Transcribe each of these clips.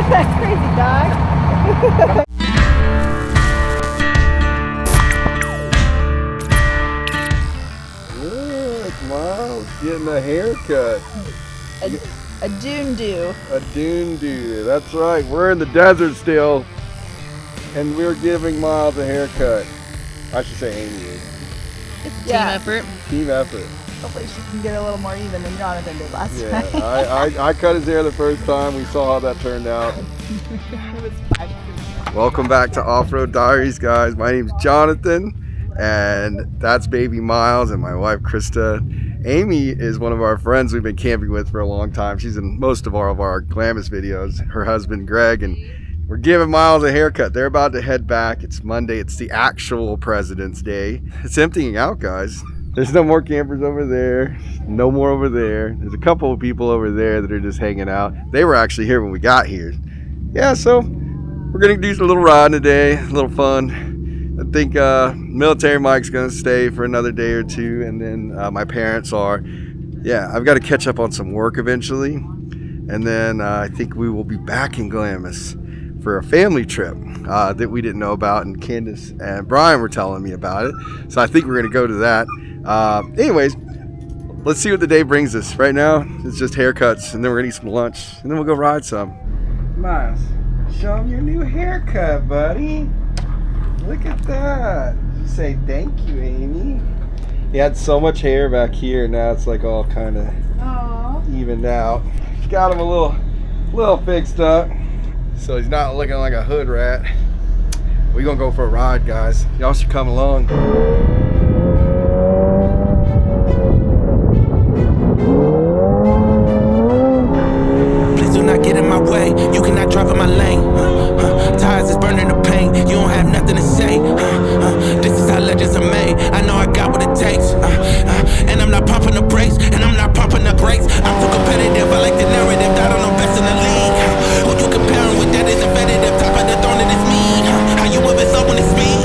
That's crazy, dog. Look, Miles getting a haircut. A dune do. A dune do. That's right. We're in the desert still, and we're giving Miles a haircut. I should say Amy is. It's Team effort. Team effort. Hopefully she can get a little more even than Jonathan did last Yeah, time. I cut his hair the first time. We saw how that turned out. It was fine. Welcome back to Off-Road Diaries, guys. My name's Jonathan, and that's baby Miles and my wife Krista. Amy is one of our friends we've been camping with for a long time. She's in most of our Glamis videos. Her husband Greg, and we're giving Miles a haircut. They're about to head back. It's Monday. It's the actual President's Day. It's emptying out, guys. There's no more campers over there. No more over there. There's a couple of people over there that are just hanging out. They were actually here when we got here. Yeah, so we're gonna do a little ride today, a little fun. I think Military Mike's gonna stay for another day or two, and then my parents are. Yeah, I've got to catch up on some work eventually, and then I think we will be back in Glamis for a family trip that we didn't know about, and Candace and Brian were telling me about it. So I think we're gonna go to that. Anyways, let's see what the day brings us. Right now, it's just haircuts, and then we're gonna eat some lunch, and then we'll go ride some. Miles, show them your new haircut, buddy. Look at that. Say thank you, Amy. He had so much hair back here, now it's like all kind of evened out. Got him a little fixed up, so he's not looking like a hood rat. We're gonna go for a ride, guys. Y'all should come along. Please do not get in my way. You cannot drive in my lane. Tires is burning the paint. You don't have nothing to say. This is how legends are made. I know I got what it takes. And I'm not pumping the brakes. And I'm not pumping the brakes. I'm too competitive. I like the narrative that I'm the best in the league. Who you comparing with that is competitive. Top of the throne and it's me. How you ever saw when it's me?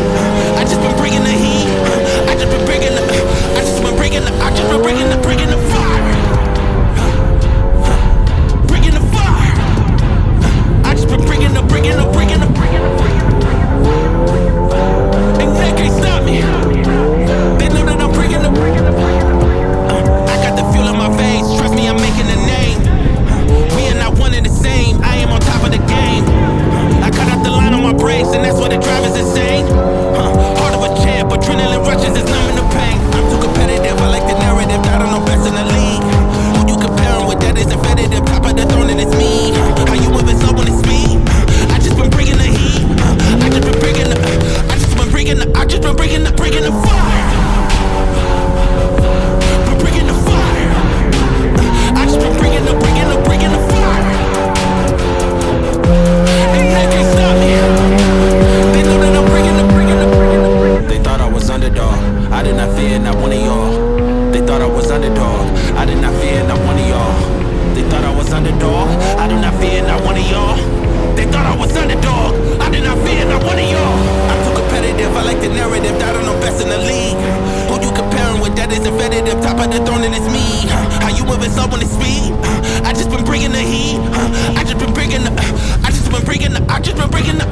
I just been bringing the heat. I just been bringing the fire. And they can't stop me. They know that I'm bringing the I got the fuel in my veins. Trust me, I'm making a name. We are not one and the same. I am on top of the game. I cut out the line on my brakes, and that's why the drive is insane. Heart of a champ, adrenaline rushes is numbing the pain. I'm too competitive. I like the narrative that I'm the best in the league. Who you comparing with that is competitive. Top of the throne and it's me. How you ever saw when it's me? I just been bringing the heat. I just been bringing the fire. Been bringing the fire. I just been bringing the fire. And they can't stop me. They know that I'm bringing the. They thought I was underdog. I did not fear not one of y'all. They thought I was underdog. I did not fear not one of y'all. They thought I was underdog. I do not fear not one of y'all. They thought I was underdog. I did not fear not one of y'all. I'm too competitive. I like the narrative that I'm the best in the league. Who you comparing with that is competitive. Top of the throne and it's me. How you ever saw when it's me? I just been bringing the heat. I just been bringing the fire. We're bringing the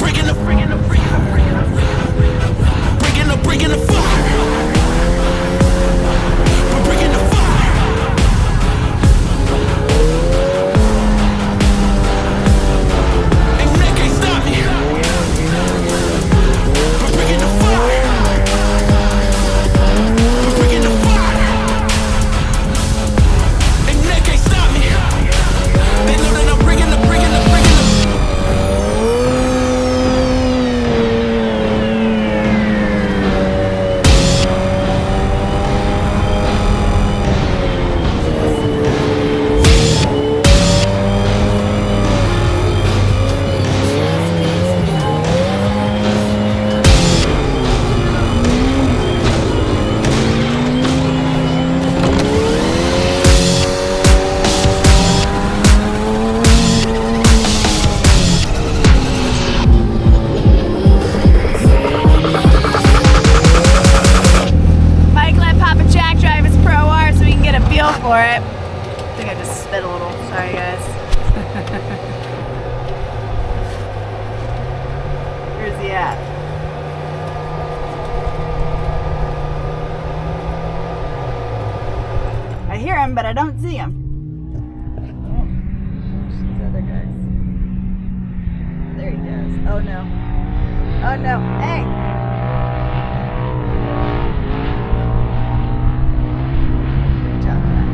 fire. And they can't stop me. We're bringing the fire. We're bringing the fire. And they can't stop me. They know that I'm bringing the. For it. I think I just spit a little. Sorry, guys. at? I hear him, but I don't see him. Oh, these other guys. There he goes. Oh no. Oh no. Hey! Good job, Jack.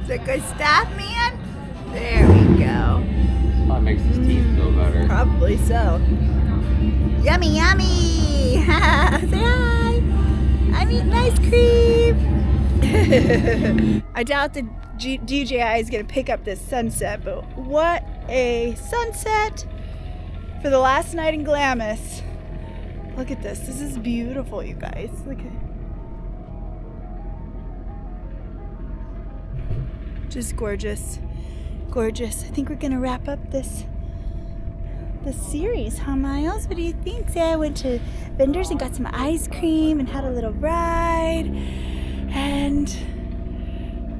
Is that good stuff, man? There we go. Probably makes his teeth feel better. Probably so. Yummy, yummy! Say hi! I'm eating ice cream! I doubt the DJI is going to pick up this sunset, but what a sunset for the last night in Glamis. Look at this. This is beautiful, you guys. Look at it. Just gorgeous. Gorgeous. I think we're going to wrap up this series, huh, Miles? What do you think? Say I went to vendors and got some ice cream and had a little ride, and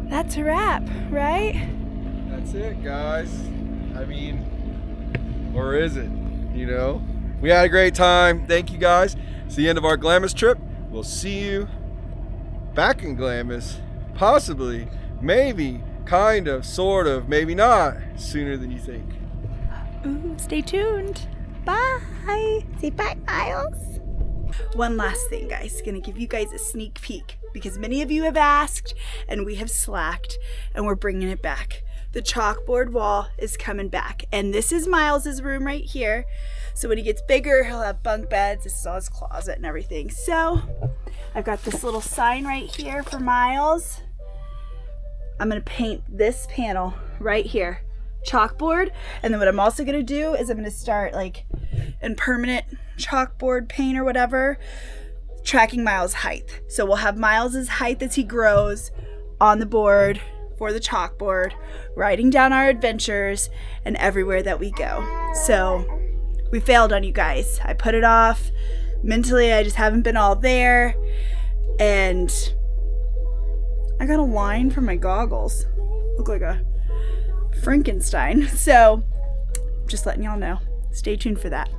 that's a wrap, right? That's it, guys. I mean, or is it? You know, we had a great time. Thank you, guys. It's the end of our Glamis trip. We'll see you back in Glamis, possibly, maybe, kind of, sort of, maybe not, sooner than you think. Ooh, stay tuned. Bye. Say bye, Miles. One last thing, guys. Gonna give you guys a sneak peek because many of you have asked and we have slacked and we're bringing it back. The chalkboard wall is coming back, and this is Miles's room right here. So when he gets bigger, he'll have bunk beds. This is all his closet and everything. So I've got this little sign right here for Miles. I'm gonna paint this panel right here, chalkboard, and then what I'm also gonna do is I'm gonna start like in permanent chalkboard paint or whatever, tracking Miles' height. So we'll have Miles's height as he grows on the board for the chalkboard, writing down our adventures and everywhere that we go. So we failed on you guys. I put it off. Mentally, I just haven't been all there. And I got a line for my goggles. Look like a Frankenstein. So just letting y'all know. Stay tuned for that.